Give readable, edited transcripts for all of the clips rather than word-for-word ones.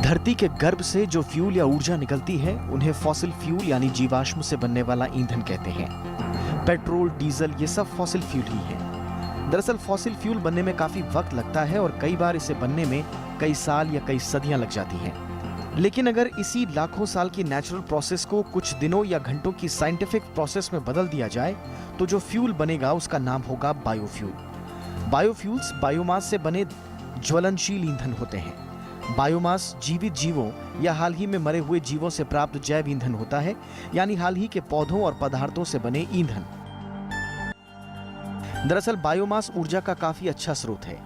धरती के गर्भ से जो फ्यूल या ऊर्जा निकलती है उन्हें फॉसिल फ्यूल यानी जीवाश्म से बनने वाला ईंधन कहते हैं। पेट्रोल, डीजल ये सब फॉसिल फ्यूल ही है। दरअसल फॉसिल फ्यूल बनने में काफी वक्त लगता है और कई बार इसे बनने में कई साल या कई सदियां लग जाती हैं। लेकिन अगर इसी लाखों साल की नेचुरल प्रोसेस को कुछ दिनों या घंटों की साइंटिफिक प्रोसेस में बदल दिया जाए तो जो फ्यूल बनेगा उसका नाम होगा बायोफ्यूल। बायोफ्यूल्स बायोमास से बने ज्वलनशील ईंधन होते हैं। बायोमास जीवित जीवों या हाल ही में मरे हुए जीवों से प्राप्त जैव ईंधन होता है, यानी हाल ही के पौधों और पदार्थों से बने ईंधन। दरअसल बायोमास ऊर्जा का काफी अच्छा स्रोत है।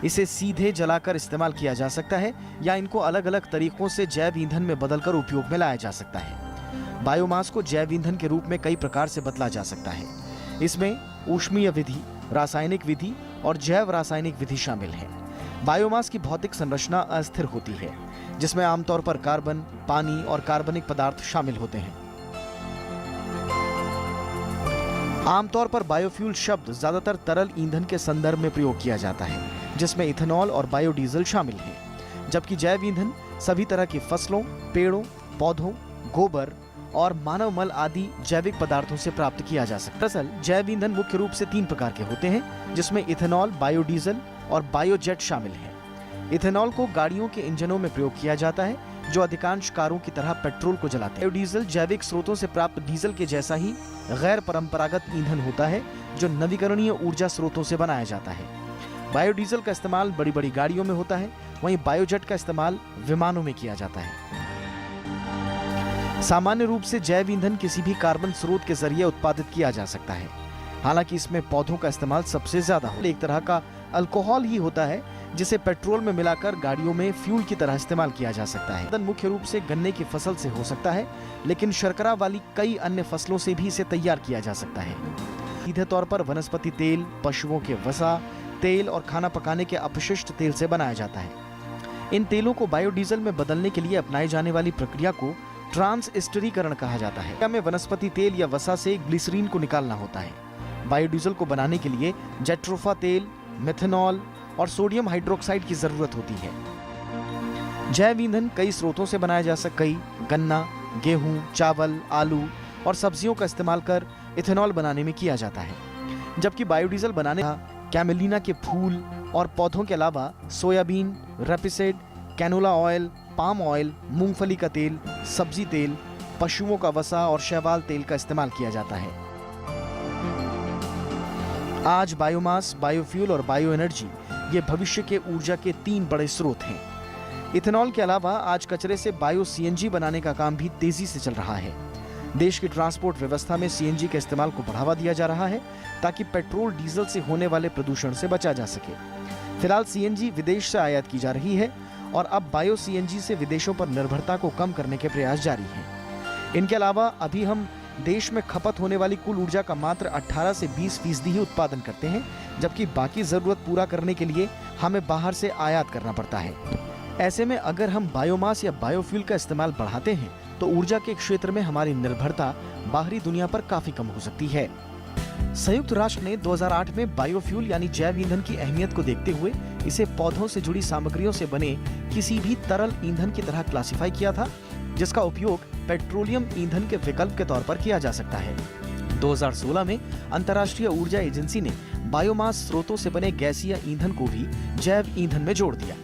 इसे सीधे जलाकर इस्तेमाल किया जा सकता है या इनको अलग अलग तरीकों से जैव ईंधन में बदलकर उपयोग में लाया जा सकता है। बायोमास को जैव ईंधन के रूप में कई प्रकार से बदला जा सकता है। इसमें ऊष्मीय विधि, रासायनिक विधि और जैव रासायनिक विधि शामिल है। बायोमास की भौतिक संरचना अस्थिर होती है, जिसमें आमतौर पर कार्बन, पानी और कार्बनिक पदार्थ शामिल होते हैं। आमतौर पर बायोफ्यूल शब्द ज्यादातर तरल ईंधन के संदर्भ में प्रयोग किया जाता है, जिसमें इथेनॉल और बायोडीजल शामिल हैं, जबकि जैव ईंधन सभी तरह की फसलों, पेड़ों, पौधों, गोबर और मानव मल आदि जैविक पदार्थों से प्राप्त किया जा सकता है। दरअसल जैव ईंधन मुख्य रूप से 3 प्रकार के होते हैं, जिसमें इथेनॉल, बायोडीजल और बायोजेट शामिल है। इथेनॉल को गाड़ियों के इंजनों में प्रयोग किया जाता है, जो अधिकांश कारों की तरह पेट्रोल को जलाते हैं। बायोडीजल जैविक स्रोतों से प्राप्त डीजल के जैसा ही गैर परंपरागत ईंधन होता है, जो नवीकरणीय ऊर्जा स्रोतों से बनाया जाता है। बायोडीजल का इस्तेमाल बड़ी बड़ी गाड़ियों में होता है, वहीं बायोजेट का इस्तेमाल विमानों में किया जाता है। सामान्य रूप से जैव ईंधन किसी भी कार्बन स्रोत के जरिए उत्पादित किया जा सकता है, हालांकि इसमें पौधों का इस्तेमाल सबसे ज्यादा होता है। एक तरह का अल्कोहल ही होता है जिसे पेट्रोल में मिलाकर गाड़ियों में फ्यूल की तरह इस्तेमाल किया जा सकता है। ईंधन मुख्य रूप से गन्ने की फसल से हो सकता है, लेकिन शर्करा वाली कई अन्य फसलों से भी इसे तैयार किया जा सकता है। सीधे तौर पर वनस्पति तेल, पशुओं के वसा, तेल और खाना पकाने के अपशिष्ट तेल से बनाया जाता है। इन तेलों को बायोडीजल में बदलने के लिए अपनाई जाने वाली प्रक्रिया को ट्रांसएस्टरीकरण कहा जाता है। में वनस्पति तेल या वसा से ग्लिसरीन को निकालना होता है। बायोडीजल को बनाने के लिए जेट्रोफा तेल, मेथनॉल और सोडियम हाइड्रोक्साइड की जरूरत होती है। जैव ईंधन कई स्रोतों से बनाया जा सकता है। गन्ना, गेहूं, चावल, आलू और सब्जियों का इस्तेमाल कर इथेनॉल बनाने में किया जाता है, जबकि बायोडीजल बनाने कैमेलिना के फूल और पौधों के अलावा soybean, rapeseed, canola oil, palm oil, मूंगफली का तेल, सब्जी तेल, पशुओं का वसा और शैवाल तेल का इस्तेमाल किया जाता है। आज बायोमास, बायोफ्यूल और बायो एनर्जी ये भविष्य के ऊर्जा के 3 बड़े स्रोत हैं। इथेनॉल के अलावा आज कचरे से बायो सीएनजी बनाने का काम भी तेजी से चल रहा है। देश की ट्रांसपोर्ट व्यवस्था में सीएनजी के इस्तेमाल को बढ़ावा दिया जा रहा है, ताकि पेट्रोल, डीजल से होने वाले प्रदूषण से बचा जा सके। फिलहाल सीएनजी विदेश से आयात की जा रही है और अब बायो सीएनजी से विदेशों पर निर्भरता को कम करने के प्रयास जारी हैं। इनके अलावा अभी हम देश में खपत होने वाली कुल ऊर्जा का मात्र 18 से 20% ही उत्पादन करते हैं, जबकि बाकी जरूरत पूरा करने के लिए हमें बाहर से आयात करना पड़ता है। ऐसे में अगर हम बायोमास या बायोफ्यूल का इस्तेमाल बढ़ाते हैं तो ऊर्जा के क्षेत्र में हमारी निर्भरता बाहरी दुनिया पर काफी कम हो सकती है। संयुक्त राष्ट्र ने 2008 में बायोफ्यूल यानी जैव ईंधन की अहमियत को देखते हुए इसे पौधों से जुड़ी सामग्रियों से बने किसी भी तरल ईंधन की तरह क्लासिफाई किया था, जिसका उपयोग पेट्रोलियम ईंधन के विकल्प के तौर पर किया जा सकता है। 2016 में अंतर्राष्ट्रीय ऊर्जा एजेंसी ने बायोमास स्रोतों से बने गैसीय ईंधन को भी जैव ईंधन में जोड़ दिया।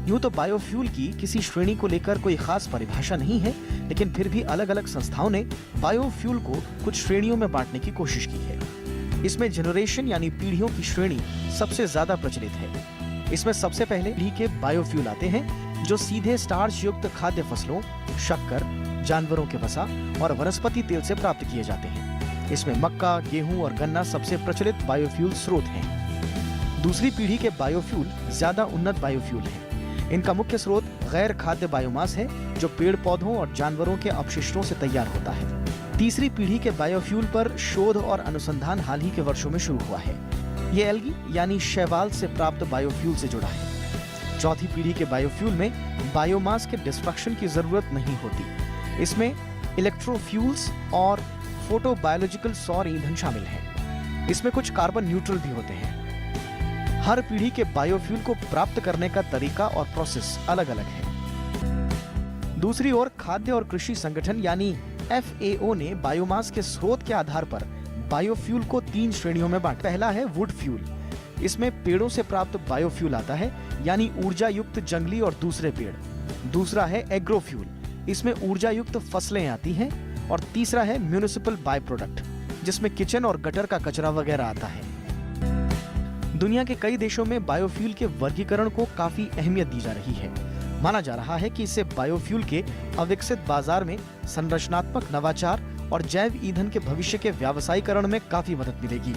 यूं तो बायोफ्यूल की किसी श्रेणी को लेकर कोई खास परिभाषा नहीं है, लेकिन फिर भी अलग अलग संस्थाओं ने बायोफ्यूल को कुछ श्रेणियों में बांटने की कोशिश की है। इसमें जनरेशन यानी पीढ़ियों की श्रेणी सबसे ज्यादा प्रचलित है। इसमें सबसे पहले पीढ़ी के बायोफ्यूल आते हैं, जो सीधे स्टार्च युक्त खाद्य फसलों, शक्कर, जानवरों के वसा और वनस्पति तेल से प्राप्त किए जाते हैं। इसमें मक्का, गेहूं और गन्ना सबसे प्रचलित बायोफ्यूल स्रोत हैं। दूसरी पीढ़ी के बायोफ्यूल ज्यादा उन्नत बायोफ्यूल हैं। इनका मुख्य स्रोत गैर खाद्य बायोमास है, जो पेड़ पौधों और जानवरों के अपशिष्टों से तैयार होता है। तीसरी पीढ़ी के बायोफ्यूल पर शोध और अनुसंधान हाल ही के वर्षों में शुरू हुआ है। ये एल्गी यानी शैवाल से प्राप्त बायोफ्यूल से जुड़ा है। चौथी पीढ़ी के बायोफ्यूल में बायोमास के डिस्ट्रक्शन की जरूरत नहीं होती। इसमें इलेक्ट्रोफ्यूल्स और फोटोबायोलॉजिकल सौर ईंधन शामिल हैं। इसमें कुछ कार्बन न्यूट्रल भी होते हैं। हर पीढ़ी के बायोफ्यूल को प्राप्त करने का तरीका और प्रोसेस अलग अलग है। दूसरी ओर खाद्य और कृषि संगठन यानी FAO ने बायोमास के स्रोत के आधार पर बायोफ्यूल को 3 श्रेणियों में बांटा। पहला है वुड फ्यूल। इसमें पेड़ों से प्राप्त बायोफ्यूल आता है, यानी ऊर्जा युक्त जंगली और दूसरे पेड़। दूसरा है एग्रोफ्यूल। इसमें ऊर्जा युक्त फसलें आती हैं। और तीसरा है म्युनिसिपल बाय प्रोडक्ट, जिसमें किचन और गटर का कचरा वगैरह आता है। दुनिया के कई देशों में बायोफ्यूल के वर्गीकरण को काफी अहमियत दी जा रही है। माना जा रहा है कि इससे बायोफ्यूल के अविकसित बाजार में संरचनात्मक नवाचार और जैव ईंधन के भविष्य के व्यावसायीकरण में काफी मदद मिलेगी।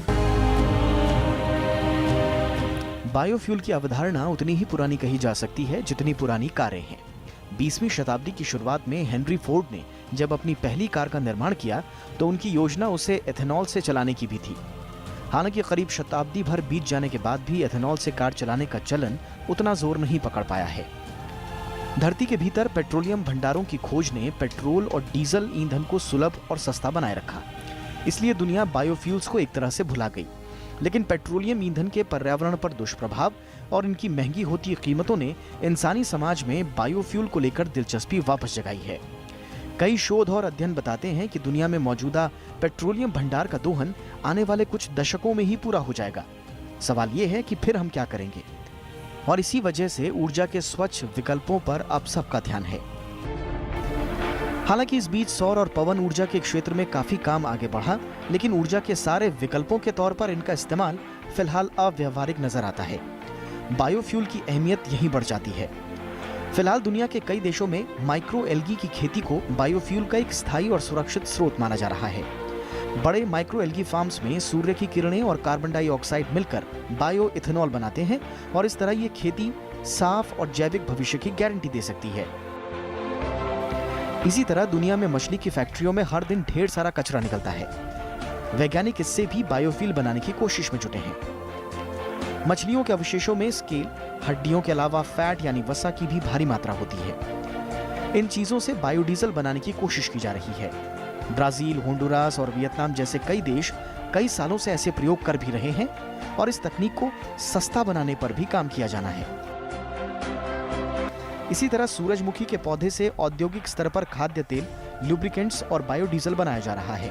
बायोफ्यूल की अवधारणा उतनी ही पुरानी कही जा सकती है जितनी पुरानी कारें हैं। 20वीं शताब्दी की शुरुआत में हेनरी फोर्ड ने जब अपनी पहली कार का निर्माण किया तो उनकी योजना उसे एथेनॉल से चलाने की भी थी। हालांकि करीब शताब्दी भर बीत जाने के बाद भी एथेनॉल से कार चलाने का चलन उतना जोर नहीं पकड़ पाया है। धरती के भीतर पेट्रोलियम भंडारों की खोज ने पेट्रोल और डीजल ईंधन को सुलभ और सस्ता बनाए रखा। इसलिए दुनिया बायोफ्यूल्स को एक तरह से भुला गई। लेकिन पेट्रोलियम ईंधन के पर्यावरण पर दुष्प्रभाव और इनकी महंगी होती कीमतों ने इंसानी समाज में बायोफ्यूल को लेकर दिलचस्पी वापस जगाई है। कई शोध और अध्ययन बताते हैं कि दुनिया में मौजूदा पेट्रोलियम भंडार का दोहन आने वाले कुछ दशकों में ही पूरा हो जाएगा। सवाल ये है कि फिर हम क्या करेंगे? और इसी वजह से ऊर्जा के स्वच्छ विकल्पों पर अब सबका ध्यान है। हालांकि इस बीच सौर और पवन ऊर्जा के क्षेत्र में काफी काम आगे बढ़ा, लेकिन ऊर्जा के सारे विकल्पों के तौर पर इनका इस्तेमाल फिलहाल अव्यावहारिक नजर आता है। बायोफ्यूल की अहमियत यहीं बढ़ जाती है। फिलहाल दुनिया के कई देशों में माइक्रो एल्गी की खेती को बायोफ्यूल का एक स्थायी और सुरक्षित स्रोत माना जा रहा है। बड़े माइक्रो एल्गी फार्म्स में सूर्य की किरणें और कार्बन डाइऑक्साइड मिलकर बायो इथेनॉल बनाते हैं और इस तरह ये खेती साफ और जैविक भविष्य की गारंटी दे सकती है। इसी तरह दुनिया में मछली की फैक्ट्रियों में हर दिन ढेर सारा कचरा निकलता है। वैज्ञानिक इससे भी बायोफ्यूल बनाने की कोशिश में जुटे हैं। मछलियों के अवशेषों में स्केल, हड्डियों के अलावा फैट यानी वसा की भी भारी मात्रा होती है। इन चीजों से बायोडीजल बनाने की कोशिश की जा रही है। ब्राजील, होंडुरास और वियतनाम जैसे कई देश कई सालों से ऐसे प्रयोग कर भी रहे हैं और इस तकनीक को सस्ता बनाने पर भी काम किया जाना है। इसी तरह सूरजमुखी के पौधे से औद्योगिक स्तर पर खाद्य तेल, लुब्रिकेंट्स और बायोडीजल बनाया जा रहा है।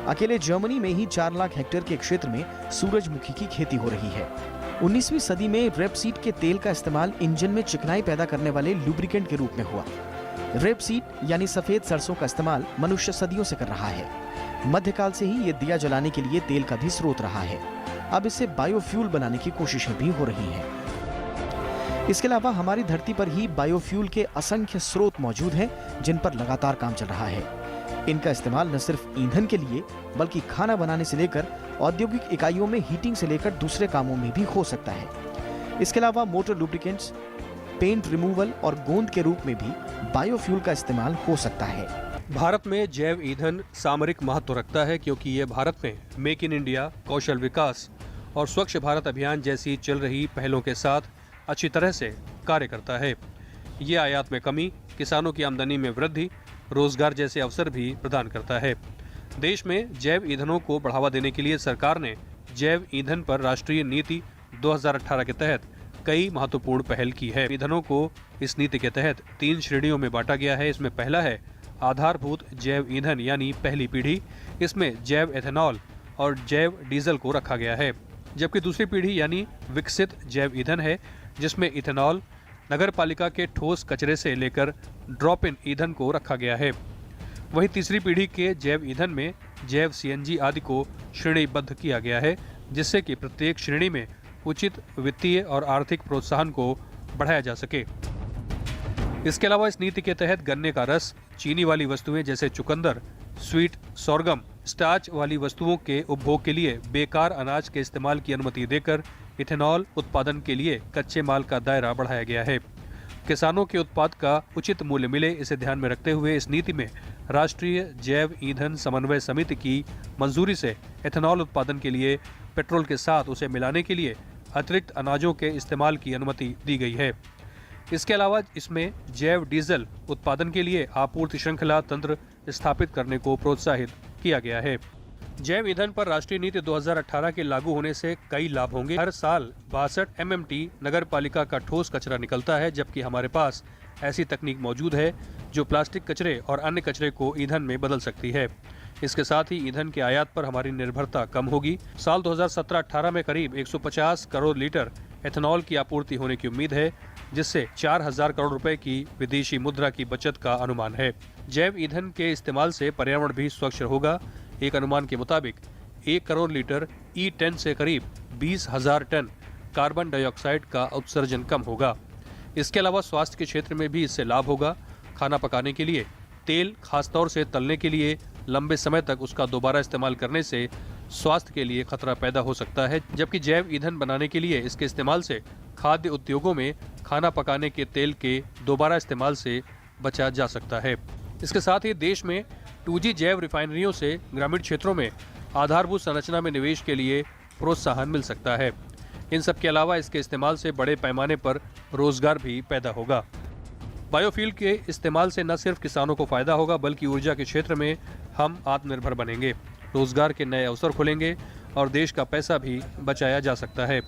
अकेले जर्मनी में ही 4 लाख हेक्टेयर के क्षेत्र में सूरजमुखी की खेती हो रही है। 19वीं सदी में रेपसीड के तेल का इस्तेमाल इंजन में चिकनाई पैदा करने वाले लुब्रिकेंट के रूप में हुआ। रेपसीड यानी सफेद सरसों का इस्तेमाल मनुष्य सदियों से कर रहा है। मध्यकाल से ही ये दिया जलाने के लिए तेल का भी स्रोत रहा है। अब इससे बायोफ्यूल बनाने की कोशिशें भी हो रही हैं। इसके अलावा हमारी धरती पर ही बायोफ्यूल के असंख्य स्रोत मौजूद हैं जिन पर लगातार काम चल रहा है। इनका इस्तेमाल न सिर्फ ईंधन के लिए बल्कि खाना बनाने से लेकर औद्योगिक इकाइयों में हीटिंग से लेकर दूसरे कामों में भी हो सकता है। इसके अलावा मोटर लुब्रिकेंट्स, पेंट रिमूवल और गोंद के रूप में भी बायोफ्यूल का इस्तेमाल हो सकता है। भारत में जैव ईंधन सामरिक महत्व रखता है क्योंकि ये भारत में मेक इन इंडिया, कौशल विकास और स्वच्छ भारत अभियान जैसी चल रही पहलों के साथ अच्छी तरह से कार्य करता है। ये आयात में कमी, किसानों की आमदनी में वृद्धि, रोजगार जैसे अवसर भी प्रदान करता है। देश में जैव ईंधनों को बढ़ावा देने के लिए सरकार ने जैव ईंधन पर राष्ट्रीय नीति 2018 के तहत कई महत्वपूर्ण पहल की है। ईंधनों को इस नीति के तहत 3 श्रेणियों में बांटा गया है। इसमें पहला है आधारभूत जैव ईंधन यानी पहली पीढ़ी। इसमें जैव एथेनॉल और जैव डीजल को रखा गया है। जबकि दूसरी पीढ़ी यानी विकसित जैव ईंधन है, जिसमें इथेनॉल, नगर पालिका के ठोस कचरे से लेकर ड्रॉप इन ईंधन को रखा गया है। वहीं तीसरी पीढ़ी के जैव ईंधन में जैव सीएनजी आदि को श्रेणीबद्ध किया गया है, जिससे कि प्रत्येक श्रेणी में उचित वित्तीय और आर्थिक प्रोत्साहन को बढ़ाया जा सके। इसके अलावा इस नीति के तहत गन्ने का रस, चीनी वाली वस्तुएं जैसे चुकंदर, स्वीट सोरगम, स्टार्च वाली वस्तुओं के उपभोग के लिए बेकार अनाज के इस्तेमाल की अनुमति देकर इथेनॉल उत्पादन के लिए कच्चे माल का दायरा बढ़ाया गया है। किसानों के उत्पाद का उचित मूल्य मिले, इसे ध्यान में रखते हुए इस नीति में राष्ट्रीय जैव ईंधन समन्वय समिति की मंजूरी से इथेनॉल उत्पादन के लिए पेट्रोल के साथ उसे मिलाने के लिए अतिरिक्त अनाजों के इस्तेमाल की अनुमति दी गई है। इसके अलावा इसमें जैव डीजल उत्पादन के लिए आपूर्ति श्रृंखला तंत्र स्थापित करने को प्रोत्साहित किया गया है। जैव ईंधन पर राष्ट्रीय नीति 2018 के लागू होने से कई लाभ होंगे। हर साल 62 MMT नगर पालिका का ठोस कचरा निकलता है, जबकि हमारे पास ऐसी तकनीक मौजूद है जो प्लास्टिक कचरे और अन्य कचरे को ईंधन में बदल सकती है। इसके साथ ही ईंधन के आयात पर हमारी निर्भरता कम होगी। साल 2017-18 में करीब 150 करोड़ लीटर एथेनॉल की आपूर्ति होने की उम्मीद है, जिससे 4000 करोड़ रुपए की विदेशी मुद्रा की बचत का अनुमान है। जैव ईंधन के इस्तेमाल से पर्यावरण भी स्वच्छ होगा। एक अनुमान के मुताबिक 1 करोड़ लीटर E10 से करीब 20,000 टन कार्बन डाइऑक्साइड का उत्सर्जन कम होगा। इसके अलावा स्वास्थ्य के क्षेत्र में भी इससे लाभ होगा। खाना पकाने के लिए तेल, खासतौर से तलने के लिए लंबे समय तक उसका दोबारा इस्तेमाल करने से स्वास्थ्य के लिए खतरा पैदा हो सकता है, जबकि जैव ईंधन बनाने के लिए इसके इस्तेमाल से खाद्य उद्योगों में खाना पकाने के तेल के दोबारा इस्तेमाल से बचा जा सकता है। इसके साथ ही देश में 2G जैव रिफाइनरियों से ग्रामीण क्षेत्रों में आधारभूत संरचना में निवेश के लिए प्रोत्साहन मिल सकता है। इन सब के अलावा इसके इस्तेमाल से बड़े पैमाने पर रोजगार भी पैदा होगा। बायोफ्यूल के इस्तेमाल से न सिर्फ किसानों को फायदा होगा, बल्कि ऊर्जा के क्षेत्र में हम आत्मनिर्भर बनेंगे, रोजगार के नए अवसर खुलेंगे और देश का पैसा भी बचाया जा सकता है।